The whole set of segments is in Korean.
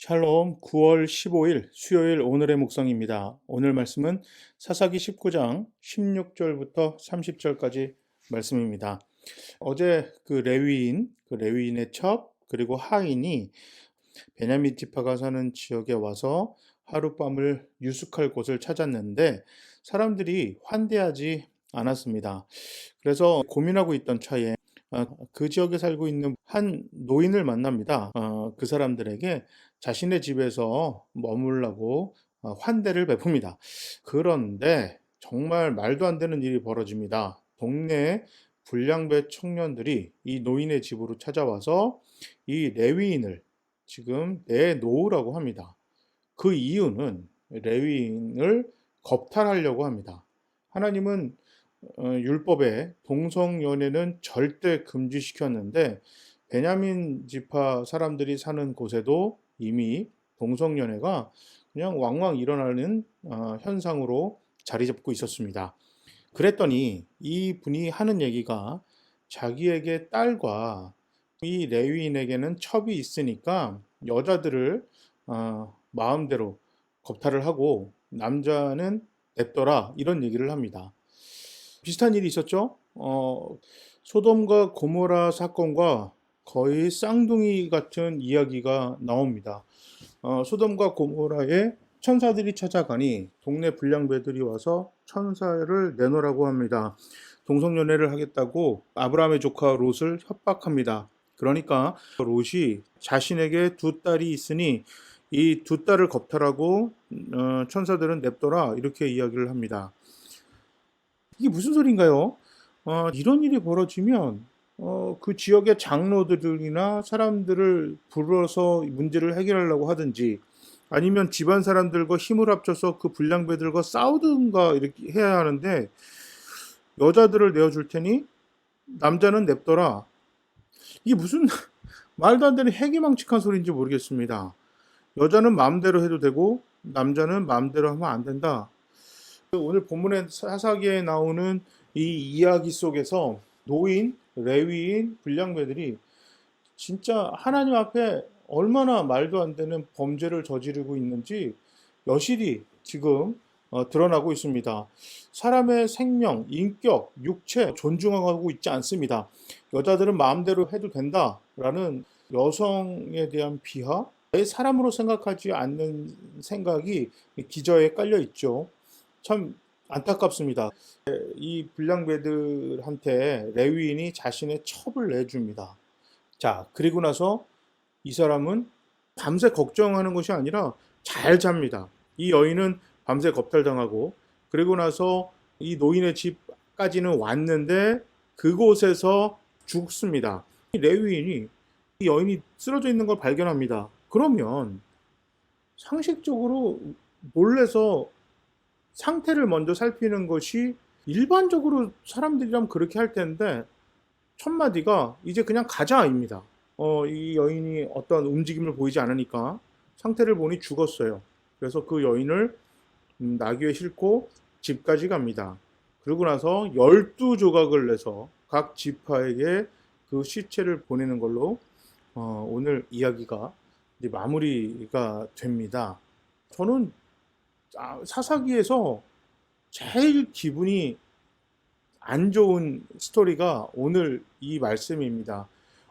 샬롬 9월 15일 수요일 오늘의 묵상입니다. 오늘 말씀은 사사기 19장 16절부터 30절까지 말씀입니다. 어제 그 레위인의 첩 그리고 하인이 베냐민 지파가 사는 지역에 와서 하룻밤을 유숙할 곳을 찾았는데 사람들이 환대하지 않았습니다. 그래서 고민하고 있던 차에 그 지역에 살고 있는 한 노인을 만납니다. 그 사람들에게 자신의 집에서 머물라고 환대를 베풉니다. 그런데 정말 말도 안 되는 일이 벌어집니다. 동네 불량배 청년들이 이 노인의 집으로 찾아와서 이 레위인을 지금 내놓으라고 합니다. 그 이유는 레위인을 겁탈하려고 합니다. 하나님은 율법에 동성연애는 절대 금지시켰는데 베냐민 지파 사람들이 사는 곳에도 이미 동성연애가 그냥 왕왕 일어나는 현상으로 자리 잡고 있었습니다. 그랬더니 이 분이 하는 얘기가 자기에게 딸과 이 레위인에게는 첩이 있으니까 여자들을 마음대로 겁탈을 하고 남자는 냅둬라 이런 얘기를 합니다. 비슷한 일이 있었죠. 소돔과 고모라 사건과 거의 쌍둥이 같은 이야기가 나옵니다. 소돔과 고모라에 천사들이 찾아가니 동네 불량배들이 와서 천사를 내놓으라고 합니다. 동성연애를 하겠다고 아브라함의 조카 롯을 협박합니다. 그러니까 롯이 자신에게 두 딸이 있으니 이 두 딸을 겁탈하고 천사들은 냅둬라 이렇게 이야기를 합니다. 이게 무슨 소린가요? 이런 일이 벌어지면 그 지역의 장로들이나 사람들을 불러서 문제를 해결하려고 하든지 아니면 집안 사람들과 힘을 합쳐서 그 불량배들과 싸우든가 이렇게 해야 하는데 여자들을 내어줄 테니 남자는 냅둬라. 이게 무슨 말도 안 되는 해기망측한 소리인지 모르겠습니다. 여자는 마음대로 해도 되고 남자는 마음대로 하면 안 된다. 오늘 본문의 사사기에 나오는 이 이야기 속에서 노인, 레위인, 불량배들이 진짜 하나님 앞에 얼마나 말도 안 되는 범죄를 저지르고 있는지 여실히 지금 드러나고 있습니다. 사람의 생명, 인격, 육체 존중하고 있지 않습니다. 여자들은 마음대로 해도 된다라는 여성에 대한 비하, 사람으로 생각하지 않는 생각이 기저에 깔려 있죠. 참 안타깝습니다. 이 불량배들한테 레위인이 자신의 첩을 내줍니다. 자, 그리고 나서 이 사람은 밤새 걱정하는 것이 아니라 잘 잡니다. 이 여인은 밤새 겁탈당하고 그리고 나서 이 노인의 집까지는 왔는데 그곳에서 죽습니다. 이 레위인이 이 여인이 쓰러져 있는 걸 발견합니다. 그러면 상식적으로 몰래서 상태를 먼저 살피는 것이 일반적으로 사람들이라면 그렇게 할 텐데 첫 마디가 이제 그냥 가자입니다. 이 여인이 어떤 움직임을 보이지 않으니까 상태를 보니 죽었어요. 그래서 그 여인을 나귀에 싣고 집까지 갑니다. 그러고 나서 12조각을 내서 각 지파에게 그 시체를 보내는 걸로 오늘 이야기가 이제 마무리가 됩니다. 저는 사사기에서 제일 기분이 안 좋은 스토리가 오늘 이 말씀입니다.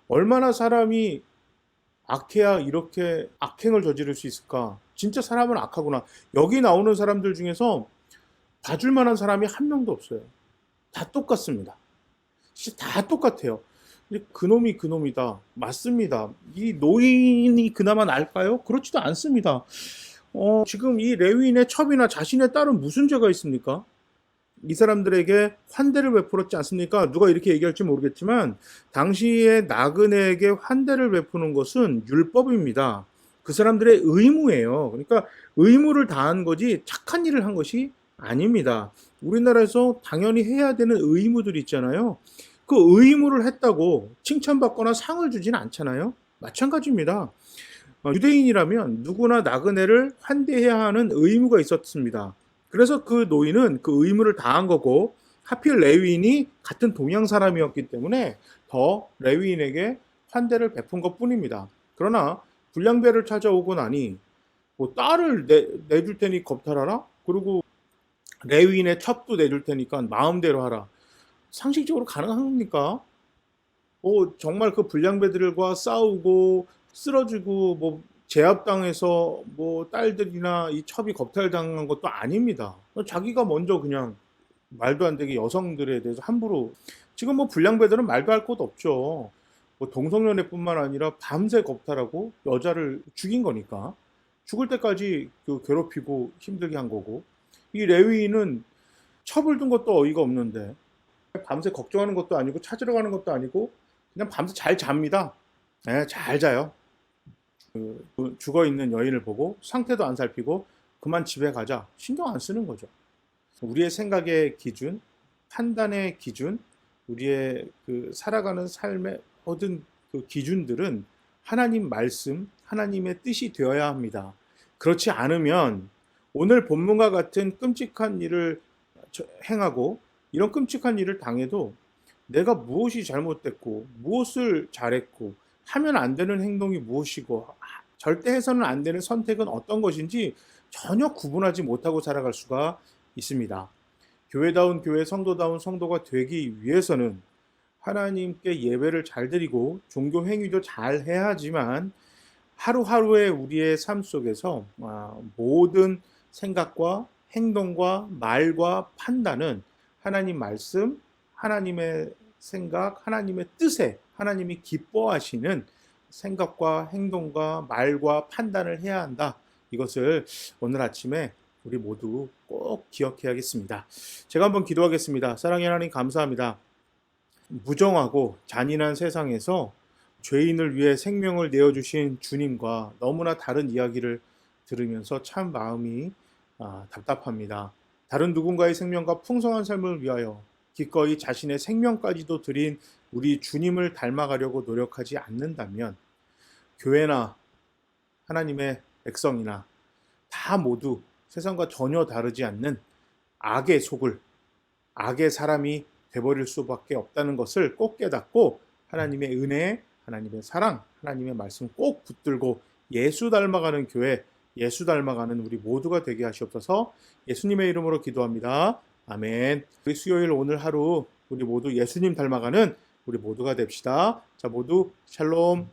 얼마나 사람이 악해야 이렇게 악행을 저지를 수 있을까? 진짜 사람은 악하구나. 여기 나오는 사람들 중에서 봐줄 만한 사람이 한 명도 없어요. 다 똑같습니다. 진짜 다 똑같아요. 그놈이 그놈이다. 맞습니다. 이 노인이 그나마 나을까요? 그렇지도 않습니다. 지금 이 레위인의 첩이나 자신의 딸은 무슨 죄가 있습니까? 이 사람들에게 환대를 베풀었지 않습니까? 누가 이렇게 얘기할지 모르겠지만 당시에 나그네에게 환대를 베푸는 것은 율법입니다. 그 사람들의 의무예요. 그러니까 의무를 다한 거지 착한 일을 한 것이 아닙니다. 우리나라에서 당연히 해야 되는 의무들이 있잖아요. 그 의무를 했다고 칭찬받거나 상을 주지는 않잖아요. 마찬가지입니다. 유대인이라면 누구나 나그네를 환대해야 하는 의무가 있었습니다. 그래서 그 노인은 그 의무를 다한 거고 하필 레위인이 같은 동양 사람이었기 때문에 더 레위인에게 환대를 베푼 것 뿐입니다. 그러나 불량배를 찾아오고 나니 뭐 딸을 내줄 테니 겁탈하라? 그리고 레위인의 첩도 내줄 테니까 마음대로 하라. 상식적으로 가능한 겁니까? 정말 그 불량배들과 싸우고 쓰러지고 뭐 제압당해서 뭐 딸들이나 이 첩이 겁탈당한 것도 아닙니다. 자기가 먼저 그냥 말도 안 되게 여성들에 대해서 함부로 지금 뭐 불량배들은 말도 할 것 없죠. 뭐 동성연애뿐만 아니라 밤새 겁탈하고 여자를 죽인 거니까 죽을 때까지 그 괴롭히고 힘들게 한 거고 이 레위인은 첩을 둔 것도 어이가 없는데 밤새 걱정하는 것도 아니고 찾으러 가는 것도 아니고 그냥 밤새 잘 잡니다. 네, 잘 자요. 죽어 있는 여인을 보고 상태도 안 살피고 그만 집에 가자 신경 안 쓰는 거죠. 우리의 생각의 기준, 판단의 기준, 우리의 그 살아가는 삶의 모든 그 기준들은 하나님 말씀, 하나님의 뜻이 되어야 합니다. 그렇지 않으면 오늘 본문과 같은 끔찍한 일을 행하고 이런 끔찍한 일을 당해도 내가 무엇이 잘못됐고 무엇을 잘했고 하면 안 되는 행동이 무엇이고 절대 해서는 안 되는 선택은 어떤 것인지 전혀 구분하지 못하고 살아갈 수가 있습니다. 교회다운 교회, 성도다운 성도가 되기 위해서는 하나님께 예배를 잘 드리고 종교 행위도 잘 해야 하지만 하루하루의 우리의 삶 속에서 모든 생각과 행동과 말과 판단은 하나님 말씀, 하나님의 생각, 하나님의 뜻에 하나님이 기뻐하시는 생각과 행동과 말과 판단을 해야 한다. 이것을 오늘 아침에 우리 모두 꼭 기억해야겠습니다. 제가 한번 기도하겠습니다. 사랑의 하나님 감사합니다. 무정하고 잔인한 세상에서 죄인을 위해 생명을 내어주신 주님과 너무나 다른 이야기를 들으면서 참 마음이 답답합니다. 다른 누군가의 생명과 풍성한 삶을 위하여 기꺼이 자신의 생명까지도 드린 우리 주님을 닮아가려고 노력하지 않는다면 교회나 하나님의 백성이나 다 모두 세상과 전혀 다르지 않는 악의 속을 악의 사람이 돼버릴 수밖에 없다는 것을 꼭 깨닫고 하나님의 은혜, 하나님의 사랑, 하나님의 말씀 꼭 붙들고 예수 닮아가는 교회, 예수 닮아가는 우리 모두가 되게 하시옵소서. 예수님의 이름으로 기도합니다. 아멘. 우리 수요일 오늘 하루 우리 모두 예수님 닮아가는 우리 모두가 됩시다. 자, 모두 샬롬.